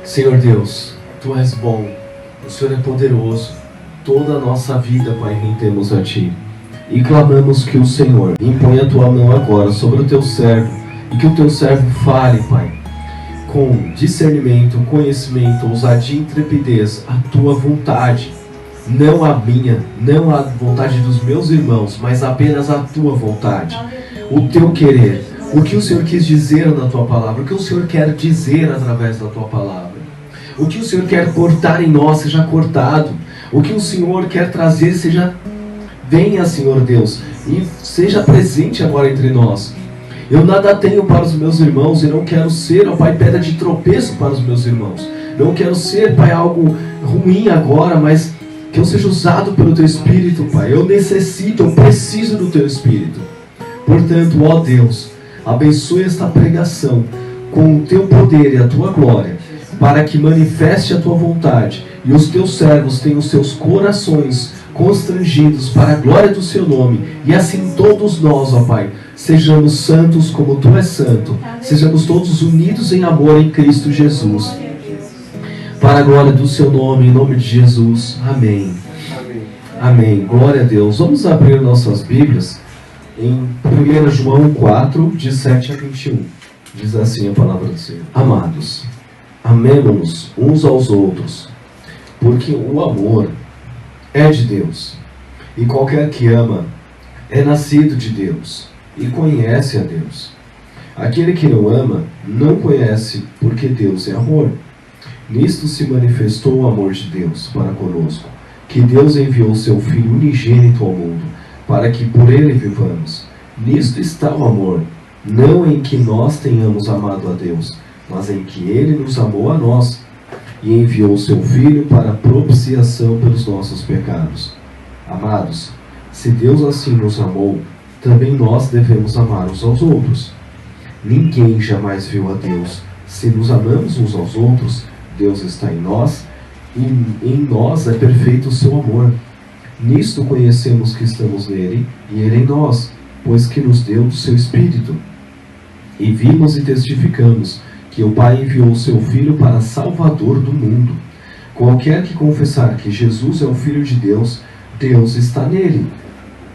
Senhor Deus, Tu és bom, o Senhor é poderoso. Toda a nossa vida, Pai, rendemos a Ti. E clamamos que o Senhor imponha a Tua mão agora sobre o Teu servo, e que o Teu servo fale, Pai, com discernimento, conhecimento, ousadia e intrepidez, a Tua vontade. Não a minha, não a vontade dos meus irmãos, mas apenas a Tua vontade. O Teu querer. O que o Senhor quis dizer na Tua palavra, o que o Senhor quer dizer através da Tua palavra. O que o Senhor quer cortar em nós, seja cortado. O que o Senhor quer trazer, venha, Senhor Deus, e seja presente agora entre nós. Eu nada tenho para os meus irmãos e não quero ser, ó Pai, pedra de tropeço para os meus irmãos. Não quero ser, Pai, algo ruim agora, mas que eu seja usado pelo Teu Espírito, Pai. Eu necessito, eu preciso do Teu Espírito. Portanto, ó Deus, abençoe esta pregação com o Teu poder e a Tua glória, para que manifeste a Tua vontade e os Teus servos tenham os seus corações constrangidos para a glória do Seu nome. E assim todos nós, ó Pai, sejamos santos como Tu és santo. Sejamos todos unidos em amor em Cristo Jesus. Para a glória do Seu nome, em nome de Jesus. Amém. Amém. Glória a Deus. Vamos abrir nossas Bíblias em 1 João 4, de 7 a 21. Diz assim a palavra do Senhor. Amados, amemo-nos uns aos outros, porque o amor é de Deus. E qualquer que ama é nascido de Deus e conhece a Deus. Aquele que não ama não conhece, porque Deus é amor. Nisto se manifestou o amor de Deus para conosco, que Deus enviou seu Filho unigênito ao mundo, para que por ele vivamos. Nisto está o amor, não em que nós tenhamos amado a Deus, mas em que ele nos amou a nós, e enviou seu Filho para a propiciação pelos nossos pecados. Amados, se Deus assim nos amou, também nós devemos amar uns aos outros. Ninguém jamais viu a Deus. Se nos amamos uns aos outros, Deus está em nós, e em nós é perfeito o seu amor. Nisto conhecemos que estamos nele, e ele em nós, pois que nos deu do seu Espírito. E vimos e testificamos que o Pai enviou o seu Filho para Salvador do mundo. Qualquer que confessar que Jesus é o Filho de Deus, Deus está nele,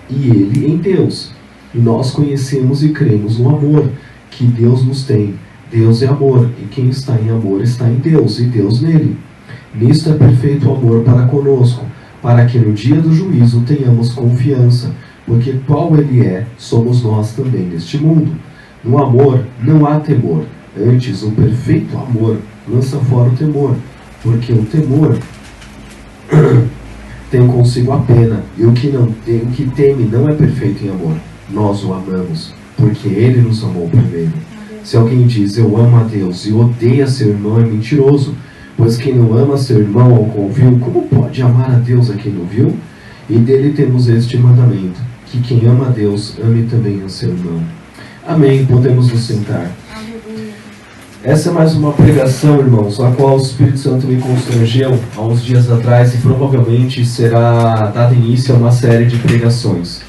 e ele em Deus. E nós conhecemos e cremos no amor que Deus nos tem. Deus é amor, e quem está em amor está em Deus, e Deus nele. Nisto é perfeito o amor para conosco, para que no dia do juízo tenhamos confiança, porque qual ele é, somos nós também neste mundo. No amor não há temor, antes o perfeito amor lança fora o temor, porque o temor tem consigo a pena, e o que teme não é perfeito em amor. Nós o amamos, porque ele nos amou primeiro. Se alguém diz, eu amo a Deus, e odeia seu irmão, é mentiroso. Pois quem não ama seu irmão ao qual viu, como pode amar a Deus a quem não viu? E dele temos este mandamento, que quem ama a Deus, ame também a seu irmão. Amém. Podemos nos sentar. Essa é mais uma pregação, irmãos, a qual o Espírito Santo me constrangeu há uns dias atrás, e provavelmente será dado início a uma série de pregações.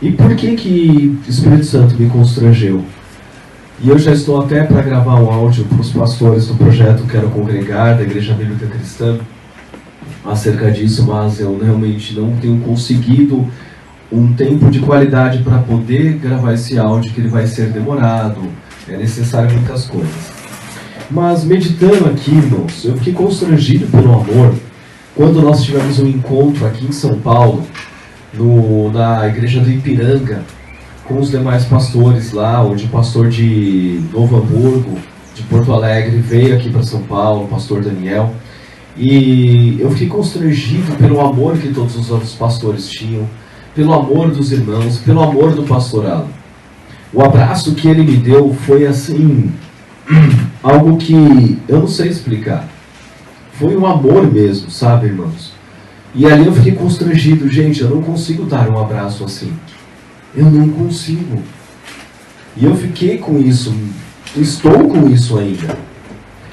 E por que o Espírito Santo me constrangeu? E eu já estou até para gravar um áudio para os pastores do projeto Quero Congregar, da Igreja Bíblica Cristã, acerca disso, mas eu realmente não tenho conseguido um tempo de qualidade para poder gravar esse áudio, que ele vai ser demorado, é necessário muitas coisas. Mas meditando aqui, irmãos, eu fiquei constrangido pelo amor, quando nós tivemos um encontro aqui em São Paulo, na Igreja do Ipiranga, com os demais pastores lá, onde o pastor de Novo Hamburgo, de Porto Alegre, veio aqui para São Paulo, o pastor Daniel, e eu fiquei constrangido pelo amor que todos os outros pastores tinham, pelo amor dos irmãos, pelo amor do pastorado. O abraço que ele me deu foi assim, algo que eu não sei explicar. Foi um amor mesmo, sabe, irmãos? E ali eu fiquei constrangido, gente, eu não consigo dar um abraço assim. Eu não consigo. E eu fiquei com isso, estou com isso ainda.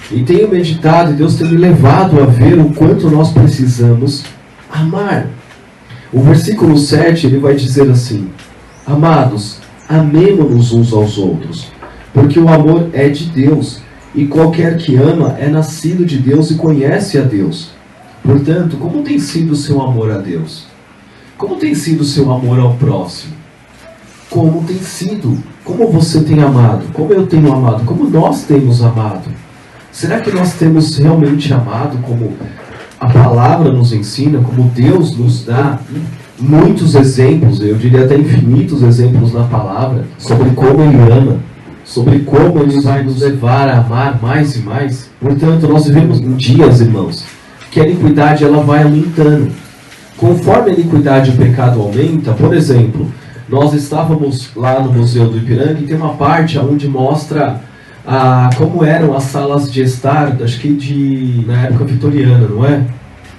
E tenho meditado, e Deus tem me levado a ver o quanto nós precisamos amar. O versículo 7, ele vai dizer assim: Amados, amemo-nos uns aos outros, porque o amor é de Deus, E qualquer que ama é nascido de Deus e conhece a Deus. Portanto, como tem sido o seu amor a Deus? Como tem sido o seu amor ao próximo? Como tem sido? Como você tem amado? Como eu tenho amado? Como nós temos amado? Será que nós temos realmente amado como a palavra nos ensina, como Deus nos dá muitos exemplos, eu diria até infinitos exemplos na palavra, sobre como Ele ama, sobre como Ele vai nos levar a amar mais e mais? Portanto, nós vivemos em dias, irmãos, que a iniquidade ela vai aumentando. Conforme a iniquidade e o pecado aumenta, por exemplo, nós estávamos lá no Museu do Ipiranga e tem uma parte onde mostra como eram as salas de estar, acho que na época vitoriana, não é?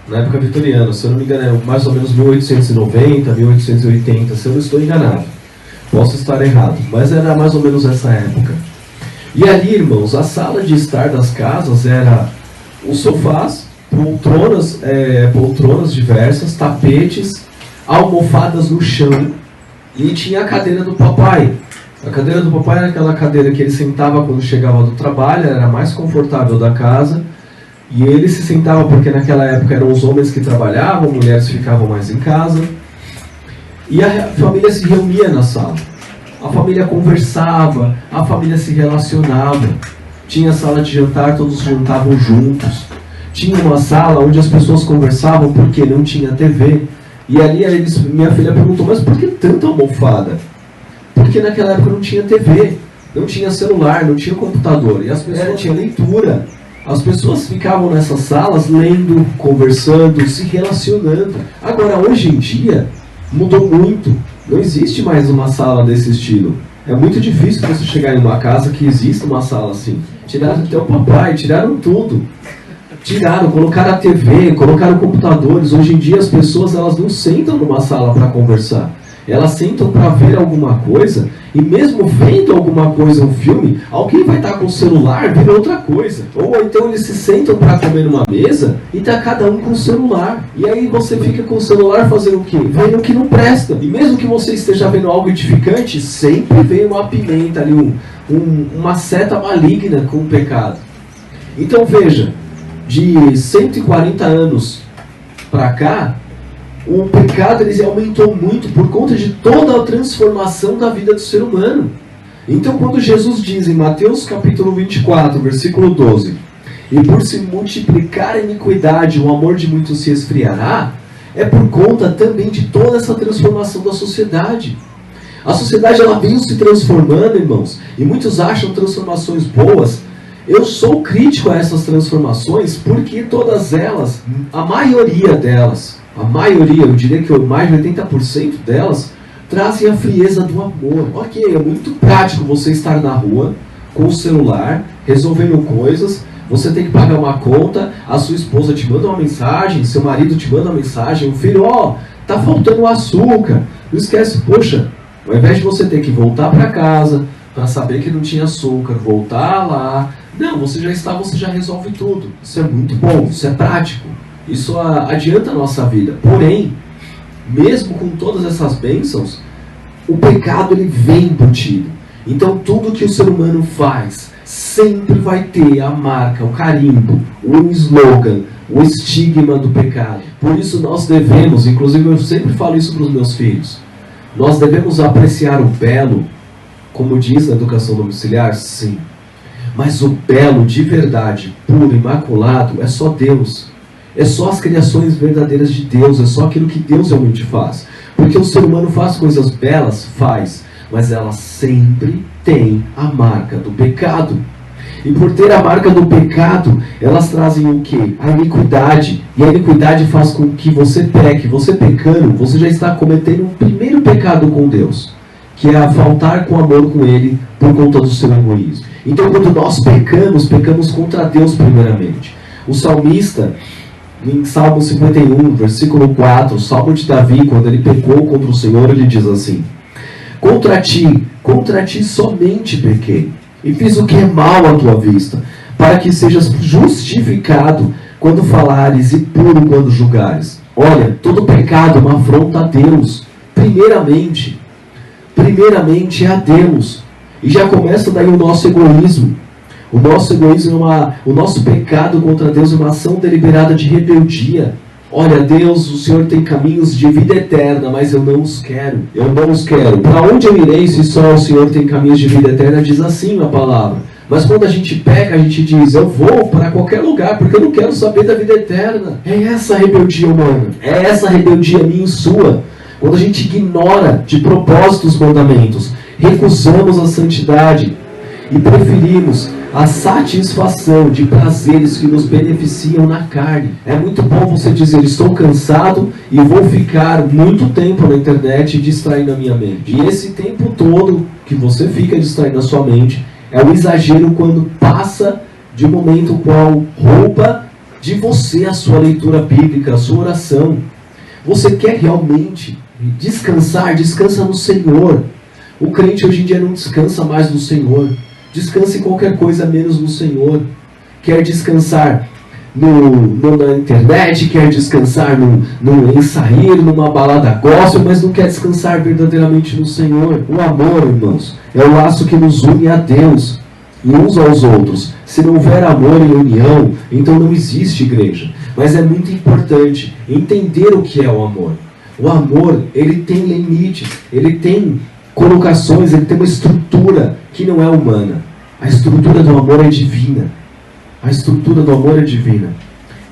Na época vitoriana, se eu não me engano, é mais ou menos 1890, 1880, se eu não estou enganado. Posso estar errado, mas era mais ou menos essa época. E ali, irmãos, a sala de estar das casas era os sofás, poltronas diversas, tapetes, almofadas no chão, e tinha a cadeira do papai. A cadeira do papai era aquela cadeira que ele sentava quando chegava do trabalho, era a mais confortável da casa, e ele se sentava porque naquela época eram os homens que trabalhavam, mulheres ficavam mais em casa, e a família se reunia na sala. A família conversava, a família se relacionava. Tinha sala de jantar, todos jantavam juntos. Tinha uma sala onde as pessoas conversavam porque não tinha TV. E ali minha filha perguntou, mas por que tanta almofada? Porque naquela época não tinha TV, não tinha celular, não tinha computador, e as pessoas não tinham leitura. As pessoas ficavam nessas salas lendo, conversando, se relacionando. Agora, hoje em dia, mudou muito. Não existe mais uma sala desse estilo. É muito difícil você chegar em uma casa que exista uma sala assim. Tiraram até o papai, tiraram tudo. Tiraram, colocaram a TV, colocaram computadores. Hoje em dia as pessoas elas não sentam numa sala para conversar. Elas sentam para ver alguma coisa, e mesmo vendo alguma coisa, um filme, alguém vai estar com o celular vendo outra coisa. Ou então eles se sentam para comer numa mesa e está cada um com o celular. E aí você fica com o celular fazendo o quê? Vendo o que não presta. E mesmo que você esteja vendo algo edificante, sempre vem uma pimenta ali, uma seta maligna com o pecado. Então veja, de 140 anos para cá, o pecado ele aumentou muito por conta de toda a transformação da vida do ser humano. Então quando Jesus diz em Mateus capítulo 24, versículo 12, e por se multiplicar a iniquidade, o amor de muitos se esfriará, é por conta também de toda essa transformação da sociedade. A sociedade ela veio se transformando, irmãos, e muitos acham transformações boas. Eu sou crítico a essas transformações porque todas elas, a maioria delas, eu diria que mais de 80% delas, trazem a frieza do amor. Ok, é muito prático você estar na rua, com o celular, resolvendo coisas, você tem que pagar uma conta, a sua esposa te manda uma mensagem, seu marido te manda uma mensagem, o filho, tá faltando açúcar. Não esquece, poxa, ao invés de você ter que voltar para casa, para saber que não tinha açúcar, voltar lá, não, você já resolve tudo. Isso é muito bom, isso é prático. Isso adianta a nossa vida. Porém, mesmo com todas essas bênçãos, o pecado ele vem embutido. Então tudo que o ser humano faz sempre vai ter a marca, o carimbo, o slogan, o estigma do pecado. Por isso nós devemos, inclusive eu sempre falo isso para os meus filhos, nós devemos apreciar o belo, como diz na educação domiciliar, sim. Mas o belo de verdade, puro, imaculado, é só Deus. É só as criações verdadeiras de Deus, é só aquilo que Deus realmente faz. Porque o ser humano faz coisas belas, mas ela sempre tem a marca do pecado. E por ter a marca do pecado, elas trazem o quê? A iniquidade. E a iniquidade faz com que você peque. Você pecando, você já está cometendo o primeiro pecado com Deus, que é a faltar com amor com Ele por conta do seu egoísmo. Então quando nós pecamos contra Deus primeiramente. O salmista, em Salmo 51, versículo 4, o Salmo de Davi, quando ele pecou contra o Senhor, ele diz assim: contra ti somente pequei, e fiz o que é mal à tua vista, para que sejas justificado quando falares e puro quando julgares. Olha, todo pecado é uma afronta a Deus. Primeiramente é a Deus. E já começa daí o nosso egoísmo. O nosso egoísmo o nosso pecado contra Deus é uma ação deliberada de rebeldia. Olha, Deus, o Senhor tem caminhos de vida eterna, mas eu não os quero. Eu não os quero. Para onde eu irei se só o Senhor tem caminhos de vida eterna? Diz assim a palavra. Mas quando a gente peca, a gente diz, eu vou para qualquer lugar, porque eu não quero saber da vida eterna. É essa a rebeldia humana. É essa a rebeldia minha e sua. Quando a gente ignora de propósito os mandamentos, recusamos a santidade e preferimos a satisfação de prazeres que nos beneficiam na carne. É muito bom você dizer, estou cansado e vou ficar muito tempo na internet distraindo a minha mente. E esse tempo todo que você fica distraindo a sua mente é o exagero quando passa de um momento qual rouba de você a sua leitura bíblica, a sua oração. Você quer realmente descansar? Descansa no Senhor. O crente hoje em dia não descansa mais no Senhor. Descansa em qualquer coisa menos no Senhor. Quer descansar na internet, quer descansar em sair, numa balada gospel, mas não quer descansar verdadeiramente no Senhor. O amor, irmãos, é o laço que nos une a Deus e uns aos outros. Se não houver amor e união, então não existe igreja. Mas é muito importante entender o que é o amor. O amor, ele tem limites, ele tem colocações, ele tem uma estrutura que não é humana. A estrutura do amor é divina. A estrutura do amor é divina.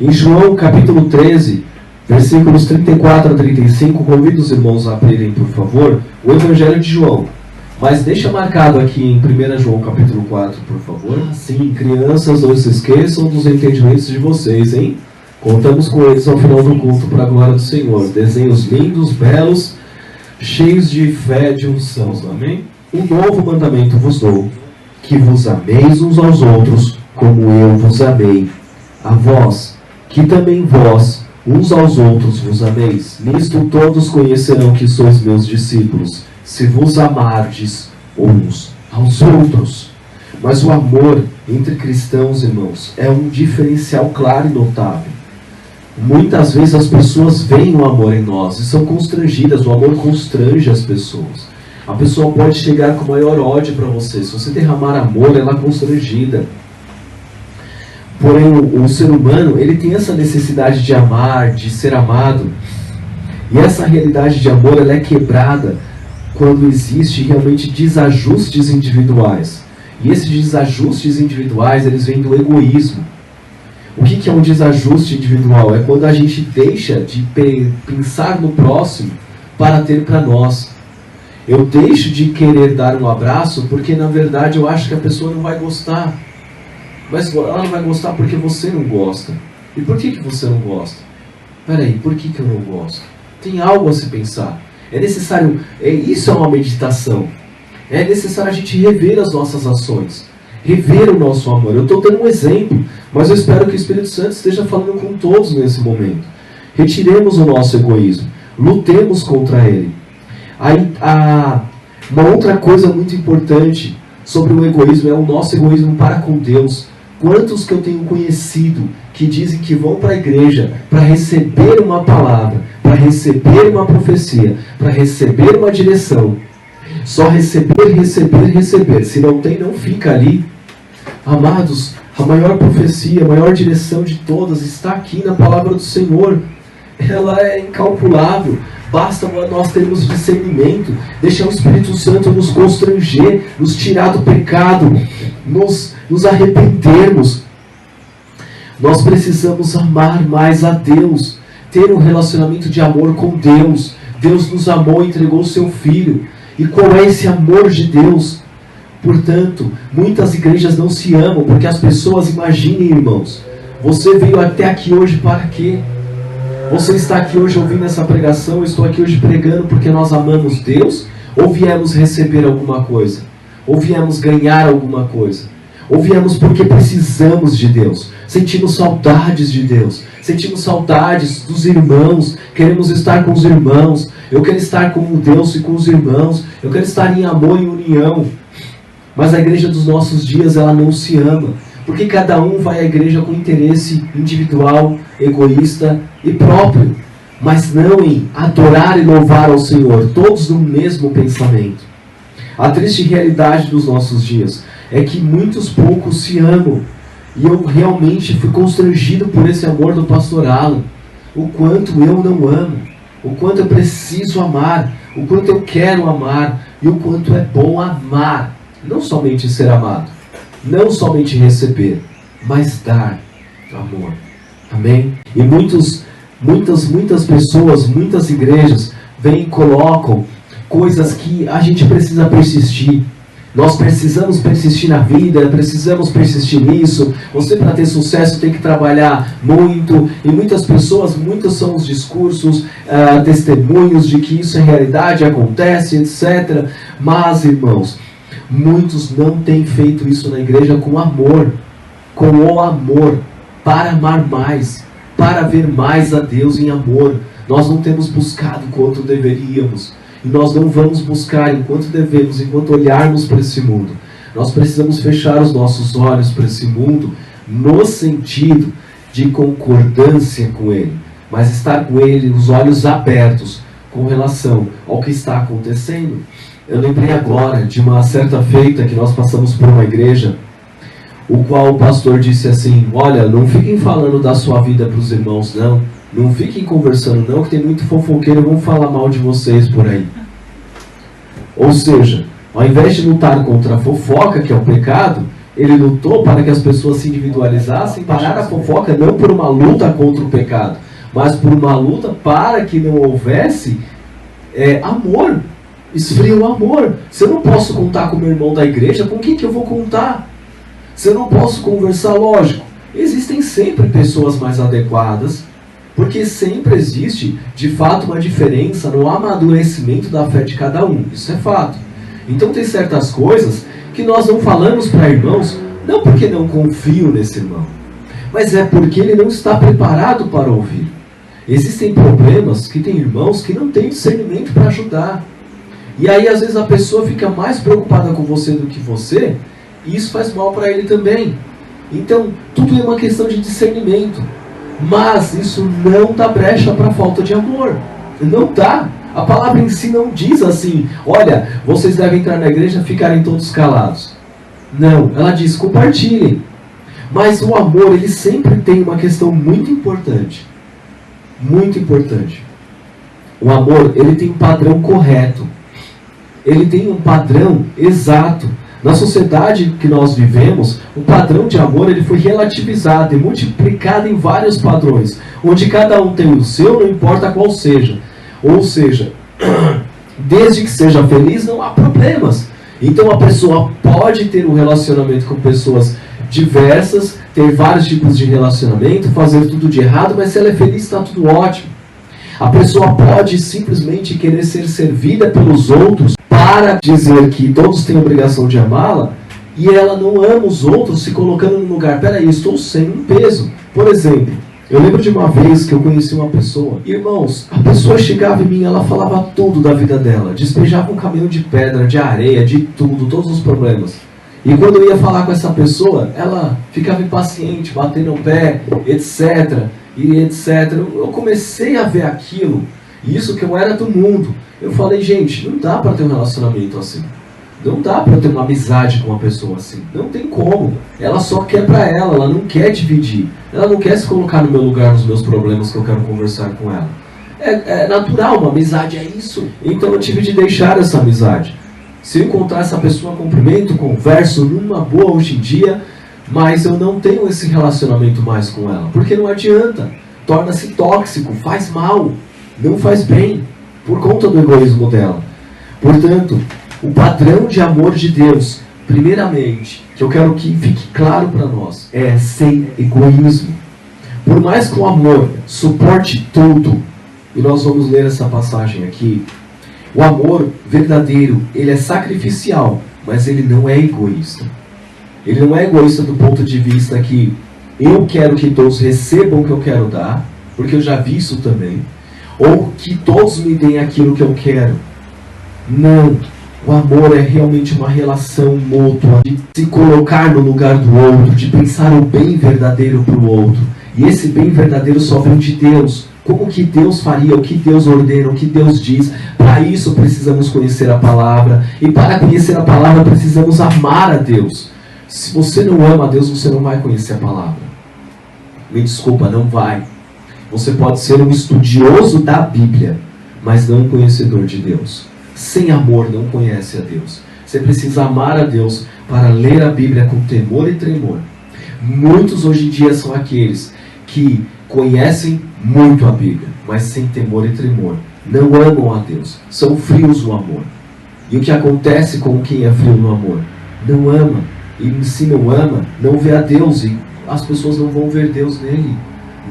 Em João capítulo 13, versículos 34 a 35, convido os irmãos a abrirem, por favor, o Evangelho de João. Mas deixa marcado aqui em 1 João capítulo 4, por favor. Sim, crianças, não se esqueçam dos entendimentos de vocês, hein? Contamos com eles ao final do culto para a glória do Senhor. Desenhos lindos, belos, cheios de fé, de unção. Amém? Um novo mandamento vos dou, que vos ameis uns aos outros, como eu vos amei. A vós, que também vós, uns aos outros vos ameis. Nisto todos conhecerão que sois meus discípulos, se vos amardes uns aos outros. Mas o amor entre cristãos, irmãos, é um diferencial claro e notável. Muitas vezes as pessoas veem o amor em nós e são constrangidas. O amor constrange as pessoas. A pessoa pode chegar com maior ódio para você. Se você derramar amor, ela é constrangida. Porém, o ser humano, ele tem essa necessidade de amar, de ser amado. E essa realidade de amor, ela é quebrada quando existe realmente desajustes individuais. E esses desajustes individuais, eles vêm do egoísmo. O que é um desajuste individual? É quando a gente deixa de pensar no próximo para ter para nós. Eu deixo de querer dar um abraço porque, na verdade, eu acho que a pessoa não vai gostar. Mas ela não vai gostar porque você não gosta. E por que você não gosta? Peraí, por que eu não gosto? Tem algo a se pensar. É necessário, isso é uma meditação. É necessário a gente rever as nossas ações. Rever o nosso amor. Eu estou dando um exemplo, mas eu espero que o Espírito Santo esteja falando com todos nesse momento. Retiremos o nosso egoísmo. Lutemos contra ele. Aí, uma outra coisa muito importante sobre o egoísmo é o nosso egoísmo para com Deus. Quantos que eu tenho conhecido que dizem que vão para a igreja para receber uma palavra, para receber uma profecia, para receber uma direção. Só receber, receber, receber. Se não tem, não fica ali. Amados, a maior profecia, a maior direção de todas está aqui na palavra do Senhor. Ela é incalculável. Basta nós termos discernimento, deixar o Espírito Santo nos constranger, nos tirar do pecado, nos arrependermos. Nós precisamos amar mais a Deus, ter um relacionamento de amor com Deus. Deus nos amou e entregou o seu Filho. E qual é esse amor de Deus? Portanto, muitas igrejas não se amam, porque as pessoas, imaginem, irmãos, você veio até aqui hoje para quê? Você está aqui hoje ouvindo essa pregação, eu estou aqui hoje pregando porque nós amamos Deus, ou viemos receber alguma coisa? Ou viemos ganhar alguma coisa? Ou viemos porque precisamos de Deus? Sentimos saudades de Deus, sentimos saudades dos irmãos, queremos estar com os irmãos, eu quero estar com Deus e com os irmãos, eu quero estar em amor e união. Mas a igreja dos nossos dias, ela não se ama, porque cada um vai à igreja com interesse individual, egoísta e próprio, mas não em adorar e louvar ao Senhor, todos no mesmo pensamento. A triste realidade dos nossos dias é que muitos poucos se amam. E eu realmente fui constrangido por esse amor do pastor Alan. O quanto eu não amo, o quanto eu preciso amar, o quanto eu quero amar e o quanto é bom amar. Não somente ser amado, não somente receber, mas dar amor. Amém? E muitas pessoas, muitas igrejas vêm e colocam coisas que a gente precisa persistir. Nós precisamos persistir na vida, precisamos persistir nisso. Você, para ter sucesso, tem que trabalhar muito. E muitas pessoas, muitos são os discursos, testemunhos de que isso é realidade, acontece, etc. Mas, irmãos, muitos não têm feito isso na igreja com amor. Com o amor, para amar mais, para ver mais a Deus em amor. Nós não temos buscado quanto deveríamos. E nós não vamos buscar enquanto devemos, enquanto olharmos para esse mundo. Nós precisamos fechar os nossos olhos para esse mundo no sentido de concordância com ele, mas estar com ele, os olhos abertos com relação ao que está acontecendo. Eu lembrei agora de uma certa feita que nós passamos por uma igreja, o qual o pastor disse assim: olha, não fiquem falando da sua vida para os irmãos, não. Não fiquem conversando não, que tem muito fofoqueiro, vão falar mal de vocês por aí. Ou seja, ao invés de lutar contra a fofoca, que é o pecado, ele lutou para que as pessoas se individualizassem, parar a fofoca não por uma luta contra o pecado, mas por uma luta para que não houvesse amor. Esfria o amor. Se eu não posso contar com o meu irmão da igreja, com quem que eu vou contar? Se eu não posso conversar, lógico, existem sempre pessoas mais adequadas, porque sempre existe, de fato, uma diferença no amadurecimento da fé de cada um. Isso é fato. Então tem certas coisas que nós não falamos para irmãos, não porque não confio nesse irmão, mas é porque ele não está preparado para ouvir. Existem problemas que tem irmãos que não têm discernimento para ajudar. E aí às vezes a pessoa fica mais preocupada com você do que você, e isso faz mal para ele também. Então tudo é uma questão de discernimento. Mas isso não dá brecha para falta de amor. Não dá. A palavra em si não diz assim: olha, vocês devem entrar na igreja e ficarem todos calados. Não, ela diz: compartilhem. Mas o amor, ele sempre tem uma questão muito importante. Muito importante. O amor, ele tem um padrão correto. Ele tem um padrão exato. Na sociedade que nós vivemos, o padrão de amor ele foi relativizado e multiplicado em vários padrões, onde cada um tem o seu, não importa qual seja. Ou seja, desde que seja feliz, não há problemas. Então a pessoa pode ter um relacionamento com pessoas diversas, ter vários tipos de relacionamento, fazer tudo de errado, mas se ela é feliz, está tudo ótimo. A pessoa pode simplesmente querer ser servida pelos outros para dizer que todos têm a obrigação de amá-la, e ela não ama os outros se colocando no lugar: peraí, estou sem um peso. Por exemplo, eu lembro de uma vez que eu conheci uma pessoa, irmãos, a pessoa chegava em mim, ela falava tudo da vida dela, despejava um caminhão de pedra, de areia, de tudo, todos os problemas. E quando eu ia falar com essa pessoa, ela ficava impaciente, batendo o pé, etc. E etc. Eu comecei a ver aquilo, isso que eu era do mundo. Eu falei: gente, não dá para ter um relacionamento assim. Não dá para ter uma amizade com uma pessoa assim. Não tem como. Ela só quer para ela não quer dividir. Ela não quer se colocar no meu lugar, nos meus problemas que eu quero conversar com ela. É natural, uma amizade é isso. Então eu tive de deixar essa amizade. Se eu encontrar essa pessoa, cumprimento, converso numa boa hoje em dia, mas eu não tenho esse relacionamento mais com ela, porque não adianta, torna-se tóxico, faz mal, não faz bem, por conta do egoísmo dela. Portanto, o padrão de amor de Deus, primeiramente, que eu quero que fique claro para nós, é sem egoísmo. Por mais que o amor suporte tudo, e nós vamos ler essa passagem aqui, o amor verdadeiro, ele é sacrificial, mas ele não é egoísta. Ele não é egoísta do ponto de vista que eu quero que todos recebam o que eu quero dar, porque eu já vi isso também, ou que todos me deem aquilo que eu quero. Não. O amor é realmente uma relação mútua, de se colocar no lugar do outro, de pensar o bem verdadeiro para o outro. E esse bem verdadeiro só vem de Deus. Como que Deus faria, o que Deus ordena, o que Deus diz, para para isso precisamos conhecer a palavra. E para conhecer a palavra precisamos amar a Deus. Se você não ama a Deus, você não vai conhecer a palavra. Me desculpa, não vai. Você pode ser um estudioso da Bíblia, mas não um conhecedor de Deus. Sem amor não conhece a Deus. Você precisa amar a Deus para ler a Bíblia com temor e tremor. Muitos hoje em dia são aqueles que conhecem muito a Bíblia, mas sem temor e tremor. Não amam a Deus. São frios no amor. E o que acontece com quem é frio no amor? Não ama. E se não ama, não vê a Deus. E as pessoas não vão ver Deus nele.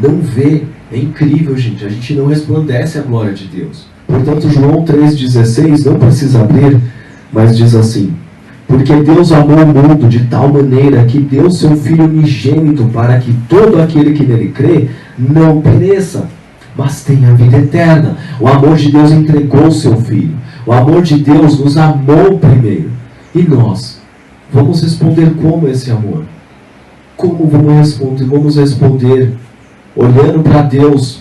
Não vê. É incrível, gente. A gente não resplandece a glória de Deus. Portanto, João 3,16 não precisa abrir, mas diz assim: porque Deus amou o mundo de tal maneira que deu seu Filho unigênito para que todo aquele que nele crê não pereça, mas tenha a vida eterna. O amor de Deus entregou o seu Filho. O amor de Deus nos amou primeiro. E nós vamos responder como esse amor? Como vamos responder? Olhando para Deus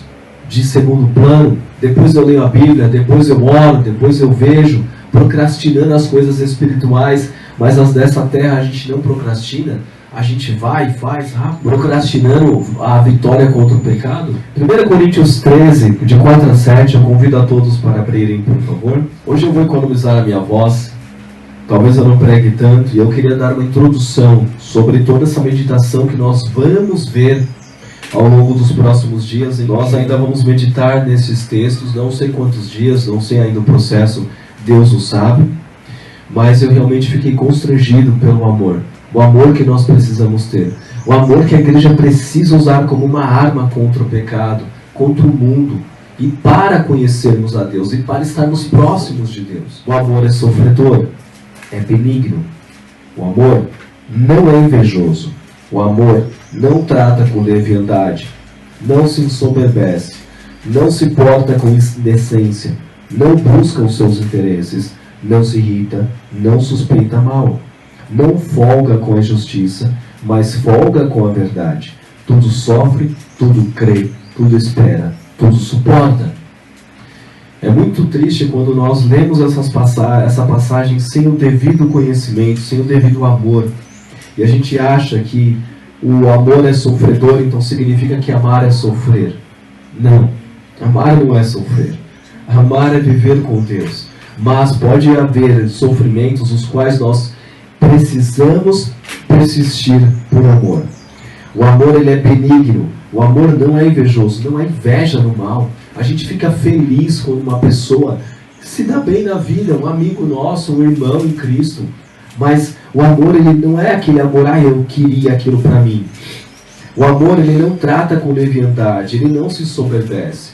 de segundo plano, depois eu leio a Bíblia, depois eu oro, depois eu vejo, procrastinando as coisas espirituais, mas as dessa terra a gente não procrastina, a gente vai e faz rápido, procrastinando a vitória contra o pecado. 1 Coríntios 13, de 4 a 7, eu convido a todos para abrirem, por favor. Hoje eu vou economizar a minha voz, talvez eu não pregue tanto, e eu queria dar uma introdução sobre toda essa meditação que nós vamos ver ao longo dos próximos dias, e nós ainda vamos meditar nesses textos, não sei quantos dias, não sei ainda o processo, Deus o sabe, mas eu realmente fiquei constrangido pelo amor, o amor que nós precisamos ter, o amor que a igreja precisa usar como uma arma contra o pecado, contra o mundo, e para conhecermos a Deus, e para estarmos próximos de Deus. O amor é sofredor, é benigno, o amor não é invejoso, o amor não trata com leviandade, não se ensoberbece, não se porta com indecência, não busca os seus interesses, não se irrita, não suspeita mal, não folga com a injustiça, mas folga com a verdade. Tudo sofre, tudo crê, tudo espera, tudo suporta. É muito triste quando nós lemos essa passagem sem o devido conhecimento, sem o devido amor, e a gente acha que o amor é sofredor, então significa que amar é sofrer. Não, amar não é sofrer. Amar é viver com Deus. Mas pode haver sofrimentos os quais nós precisamos persistir por amor. O amor, ele é benigno. O amor não é invejoso, não há inveja no mal. A gente fica feliz quando uma pessoa se dá bem na vida, um amigo nosso, um irmão em Cristo. Mas o amor, ele não é aquele amor, eu queria aquilo para mim. O amor, ele não trata com leviandade, ele não se soberbece.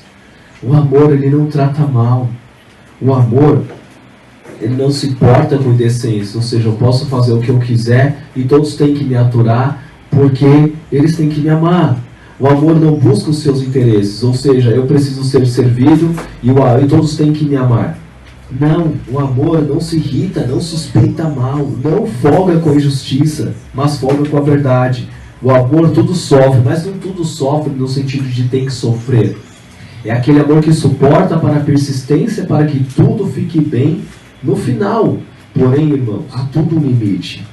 O amor, ele não trata mal. O amor, ele não se porta com indecência, ou seja, eu posso fazer o que eu quiser e todos têm que me aturar porque eles têm que me amar. O amor não busca os seus interesses, ou seja, eu preciso ser servido e todos têm que me amar. Não, o amor não se irrita, não suspeita mal, não folga com a injustiça, mas folga com a verdade. O amor tudo sofre, mas não tudo sofre no sentido de ter que sofrer. É aquele amor que suporta para a persistência, para que tudo fique bem no final. Porém, irmãos, há tudo um limite.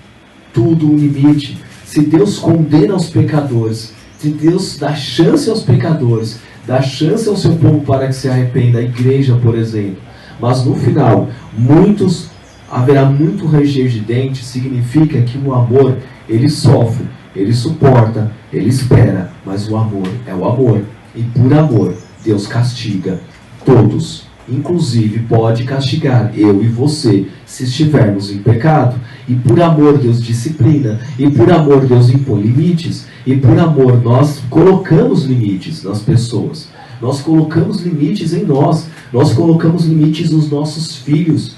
Tudo um limite. Se Deus condena os pecadores, se Deus dá chance aos pecadores, dá chance ao seu povo para que se arrependa, a igreja, por exemplo, mas no final, haverá muito ranger de dentes, significa que o amor, ele sofre, ele suporta, ele espera, mas o amor é o amor. E por amor, Deus castiga todos. Inclusive pode castigar eu e você, se estivermos em pecado. E por amor Deus disciplina, e por amor Deus impõe limites, e por amor nós colocamos limites nas pessoas. Nós colocamos limites em nós colocamos limites nos nossos filhos.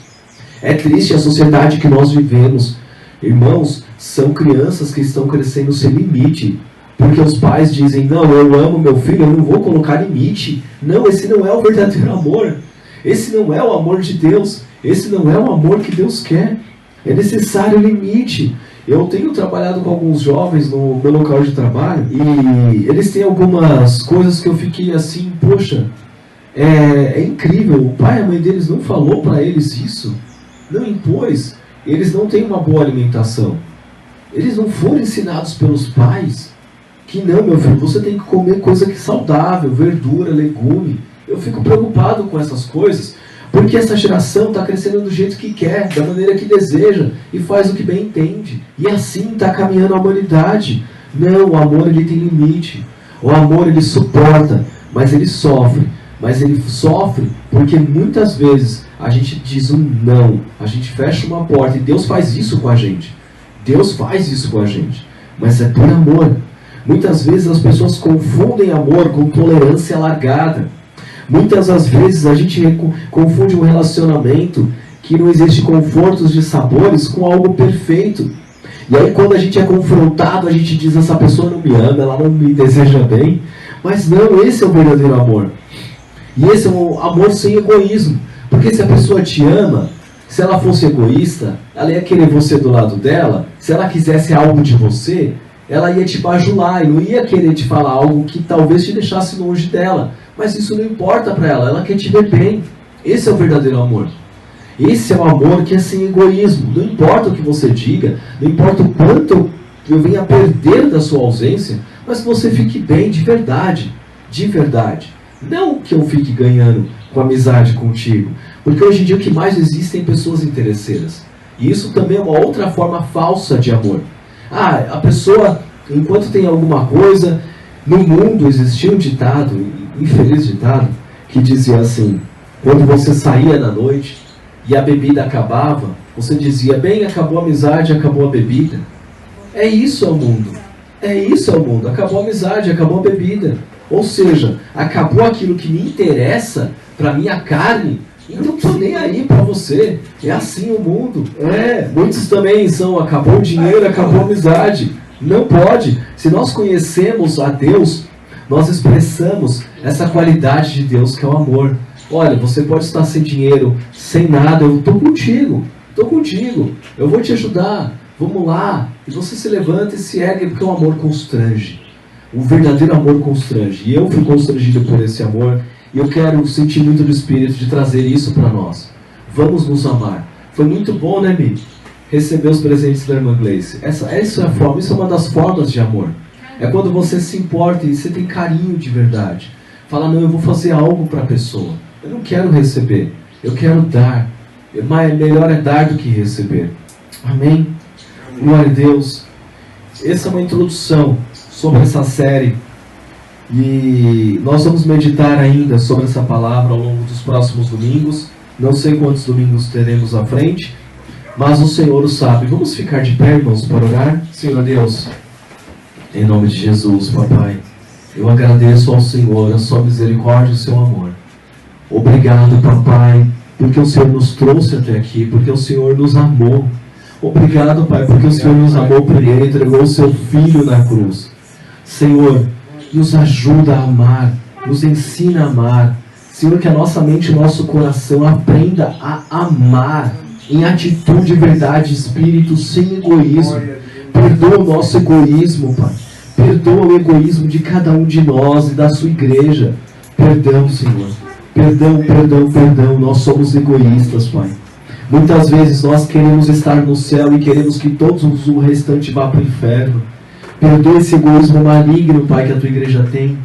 É triste a sociedade que nós vivemos. Irmãos, são crianças que estão crescendo sem limite, porque os pais dizem, não, eu amo meu filho, eu não vou colocar limite. Não, esse não é o verdadeiro amor. Esse não é o amor de Deus. Esse não é o amor que Deus quer. É necessário limite. Eu tenho trabalhado com alguns jovens no meu local de trabalho e eles têm algumas coisas que eu fiquei assim, poxa, É incrível, o pai e a mãe deles não falou para eles isso, não impôs, eles não têm uma boa alimentação. Eles não foram ensinados pelos pais que não, meu filho, você tem que comer coisa que é saudável, verdura, legume. Eu fico preocupado com essas coisas, porque essa geração está crescendo do jeito que quer, da maneira que deseja, e faz o que bem entende. E assim está caminhando a humanidade. Não, o amor ele tem limite. O amor ele suporta, mas ele sofre. Mas ele sofre porque muitas vezes a gente diz um não, a gente fecha uma porta, e Deus faz isso com a gente. Deus faz isso com a gente, mas é por amor. Muitas vezes as pessoas confundem amor com tolerância largada. Muitas das vezes a gente confunde um relacionamento que não existe confortos de sabores com algo perfeito. E aí quando a gente é confrontado, a gente diz, essa pessoa não me ama, ela não me deseja bem. Mas não, esse é o verdadeiro amor. E esse é um amor sem egoísmo. Porque se a pessoa te ama, se ela fosse egoísta, ela ia querer você do lado dela. Se ela quisesse algo de você, ela ia te bajular e não ia querer te falar algo que talvez te deixasse longe dela. Mas isso não importa para ela, ela quer te ver bem. Esse é o verdadeiro amor. Esse é o amor que é sem egoísmo. Não importa o que você diga, não importa o quanto eu venha perder da sua ausência, mas que você fique bem de verdade. De verdade. Não que eu fique ganhando com amizade contigo. Porque hoje em dia o que mais existem pessoas interesseiras. E isso também é uma outra forma falsa de amor. A pessoa, enquanto tem alguma coisa, no mundo existia um ditado, infeliz ditado, que dizia assim, quando você saía na noite e a bebida acabava, você dizia, bem, acabou a amizade, acabou a bebida. É isso o mundo. É isso o mundo. Acabou a amizade, acabou a bebida. Ou seja, acabou aquilo que me interessa para minha carne, então não estou nem aí para você. É assim o mundo. Muitos também são, acabou o dinheiro, acabou a amizade. Não pode. Se nós conhecemos a Deus, nós expressamos essa qualidade de Deus que é o amor. Olha, você pode estar sem dinheiro, sem nada, eu estou contigo, eu vou te ajudar, vamos lá. E você se levanta e se ergue porque o amor constrange. O verdadeiro amor constrange. E eu fui constrangido por esse amor. E eu quero sentir muito do Espírito de trazer isso para nós. Vamos nos amar. Foi muito bom, né, Mi? Receber os presentes da irmã Gleice. Essa é a forma, isso é uma das formas de amor. É quando você se importa e você tem carinho de verdade. Fala, não, eu vou fazer algo para a pessoa. Eu não quero receber, eu quero dar. Melhor é dar do que receber. Amém? Glória a Deus. Essa é uma introdução sobre essa série. E nós vamos meditar ainda sobre essa palavra ao longo dos próximos domingos. Não sei quantos domingos teremos à frente, mas o Senhor o sabe. Vamos ficar de pé, irmãos, para orar? Senhor Deus, em nome de Jesus, papai, eu agradeço ao Senhor a sua misericórdia e o seu amor. Obrigado, papai, porque o Senhor nos trouxe até aqui, porque o Senhor nos amou. Obrigado, pai, porque o Senhor nos amou primeiro e entregou o seu Filho na cruz. Senhor, nos ajuda a amar, nos ensina a amar. Senhor, que a nossa mente e o nosso coração aprenda a amar em atitude, verdade, espírito, sem egoísmo. Perdoa o nosso egoísmo, Pai. Perdoa o egoísmo de cada um de nós e da sua igreja. Perdão, Senhor. Perdão. Nós somos egoístas, Pai. Muitas vezes nós queremos estar no céu e queremos que todos o restante vá para o inferno. Perdoa esse egoísmo maligno, Pai, que a tua igreja tem,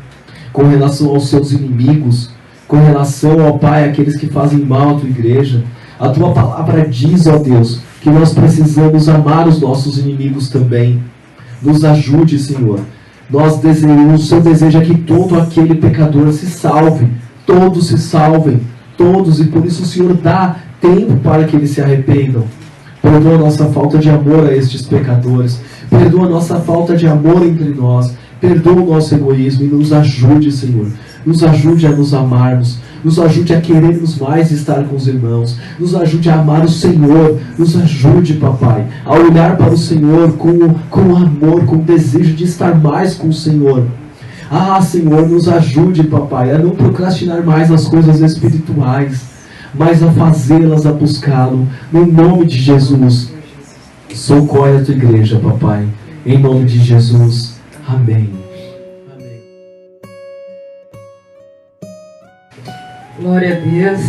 com relação aos seus inimigos, com relação, ó Pai, àqueles que fazem mal à tua igreja. A tua palavra diz, ó Deus, que nós precisamos amar os nossos inimigos também. Nos ajude, Senhor. O seu desejo é que todo aquele pecador se salve. Todos se salvem. Todos. E por isso o Senhor dá tempo para que eles se arrependam. Perdoa a nossa falta de amor a estes pecadores. Perdoa a nossa falta de amor entre nós. Perdoa o nosso egoísmo e nos ajude, Senhor. Nos ajude a nos amarmos. Nos ajude a querermos mais estar com os irmãos. Nos ajude a amar o Senhor. Nos ajude, papai, a olhar para o Senhor com amor, com desejo de estar mais com o Senhor. Senhor, nos ajude, papai, a não procrastinar mais as coisas espirituais, mas a fazê-las, a buscá-lo. No nome de Jesus. Socorre a tua igreja, papai. Em nome de Jesus. Amém. Glória a Deus.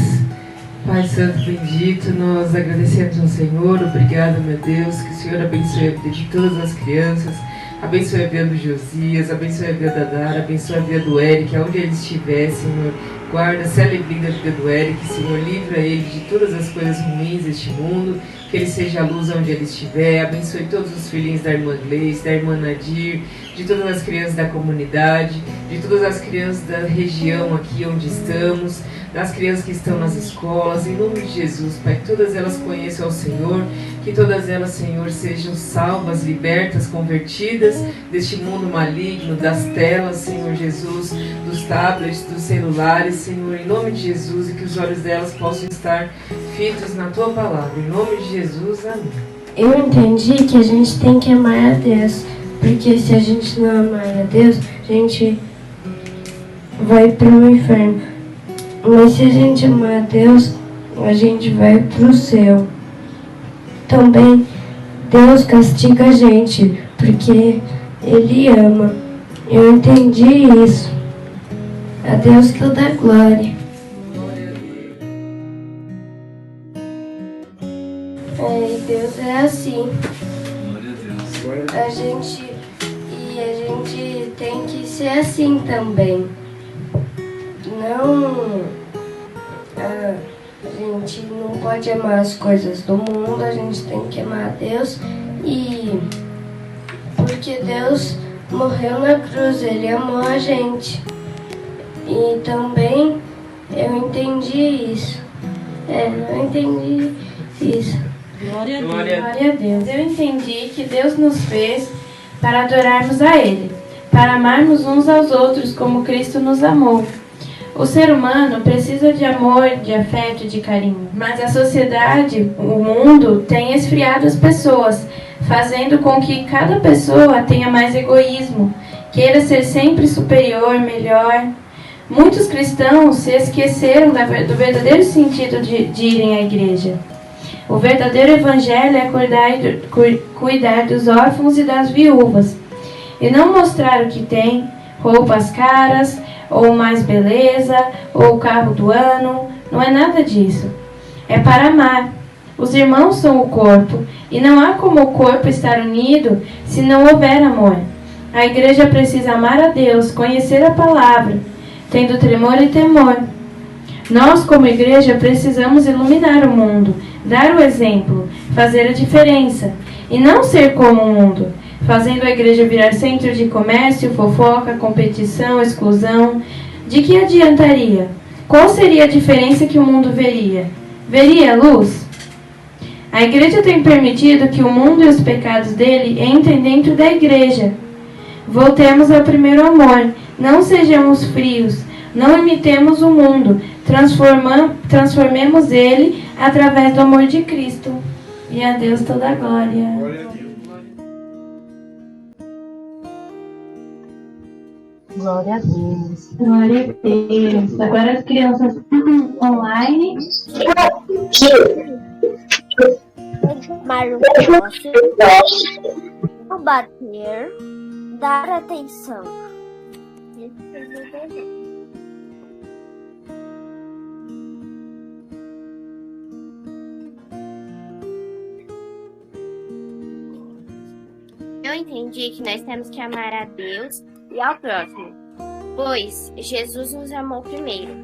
Pai Santo bendito, nós agradecemos ao Senhor. Obrigado, meu Deus, que o Senhor abençoe a vida de todas as crianças, abençoe a vida do Josias, abençoe a vida da Dara, abençoe a vida do Eric, aonde ele estiver, Senhor. Guarda, sela e blinda a vida do Eric, Senhor, livra ele de todas as coisas ruins deste mundo, que ele seja a luz onde ele estiver. Abençoe todos os filhinhos da irmã Gleice, da irmã Nadir, de todas as crianças da comunidade, de todas as crianças da região aqui onde estamos, das crianças que estão nas escolas, em nome de Jesus, Pai, que todas elas conheçam ao Senhor, que todas elas, Senhor, sejam salvas, libertas, convertidas deste mundo maligno, das telas, Senhor Jesus, dos tablets, dos celulares, Senhor, em nome de Jesus, e que os olhos delas possam estar fitos na Tua palavra, em nome de Jesus, amém. Eu entendi que a gente tem que amar a Deus, porque se a gente não amar a Deus, a gente vai para o inferno. Mas se a gente amar a Deus, a gente vai para o céu. Também Deus castiga a gente, porque Ele ama. Eu entendi isso. A Deus toda a glória. E Deus é assim. A gente tem que ser assim também. A gente não pode amar as coisas do mundo, a gente tem que amar a Deus, e porque Deus morreu na cruz, Ele amou a gente. E também eu entendi isso. Eu entendi isso. Glória a Deus. Eu entendi que Deus nos fez para adorarmos a Ele, para amarmos uns aos outros como Cristo nos amou. O ser humano precisa de amor, de afeto e de carinho. Mas a sociedade, o mundo, tem esfriado as pessoas, fazendo com que cada pessoa tenha mais egoísmo, queira ser sempre superior, melhor. Muitos cristãos se esqueceram do verdadeiro sentido de irem à igreja. O verdadeiro evangelho é cuidar dos órfãos e das viúvas, e não mostrar o que tem, roupas caras, ou mais beleza, ou o carro do ano. Não é nada disso. É para amar. Os irmãos são o corpo, e não há como o corpo estar unido se não houver amor. A igreja precisa amar a Deus, conhecer a palavra, tendo tremor e temor. Nós, como igreja, precisamos iluminar o mundo, dar o exemplo, fazer a diferença, e não ser como o mundo, fazendo a igreja virar centro de comércio, fofoca, competição, exclusão. De que adiantaria? Qual seria a diferença que o mundo veria? Veria luz? A igreja tem permitido que o mundo e os pecados dele entrem dentro da igreja. Voltemos ao primeiro amor. Não sejamos frios. Não imitemos o mundo. Transformemos ele através do amor de Cristo. E a Deus toda a glória. Glória a Deus. Glória a Deus. Agora as crianças online. Chamar o próximo, não bater, dar atenção. Eu entendi que nós temos que amar a Deus e ao próximo, pois Jesus nos amou primeiro.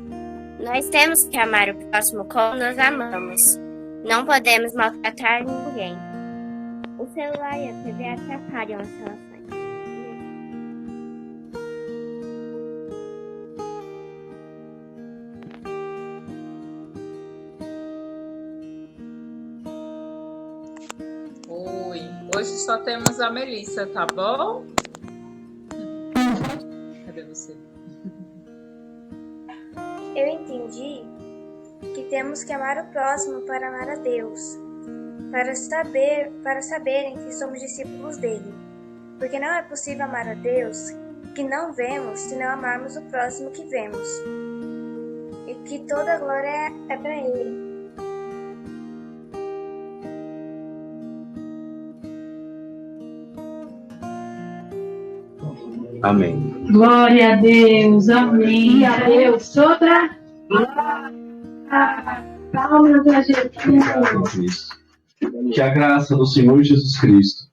Nós temos que amar o próximo como nos amamos. Não podemos maltratar ninguém. O celular e a TV atrapalham as relações. Oi, hoje só temos a Melissa, tá bom? Cadê você? Eu entendi que temos que amar o próximo para amar a Deus, para saberem que somos discípulos dele. Porque não é possível amar a Deus que não vemos se não amarmos o próximo que vemos. E que toda a glória é para ele. Amém. Glória a Deus. Amém. A Deus toda Palmas a Jesus. Obrigado, Cristo. Que a graça do Senhor Jesus Cristo,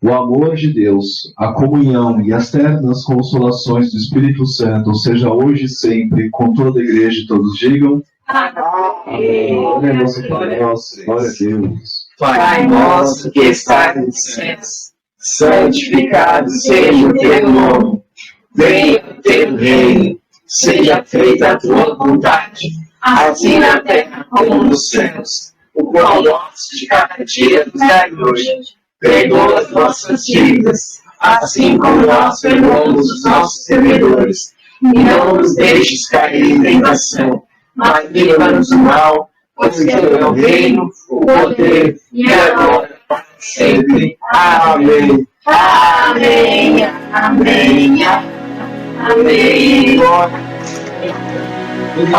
o amor de Deus, a comunhão e as ternas consolações do Espírito Santo seja hoje e sempre com toda a igreja e todos digam amém. Glória a nosso Pai nosso, glória a Deus. Pai nosso que estás nos céus, santificado seja o teu nome. Venha o teu reino, seja feita a tua vontade, assim na terra como nos céus. O pão nosso de cada dia nos dai hoje. Perdoa as nossas dívidas, assim como nós perdoamos os nossos devedores. E não nos deixes cair em tentação, mas livra-nos do mal, pois teu é o reino, o poder e a glória para sempre. Amém. Amém. Amém. Amém.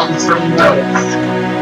Amém.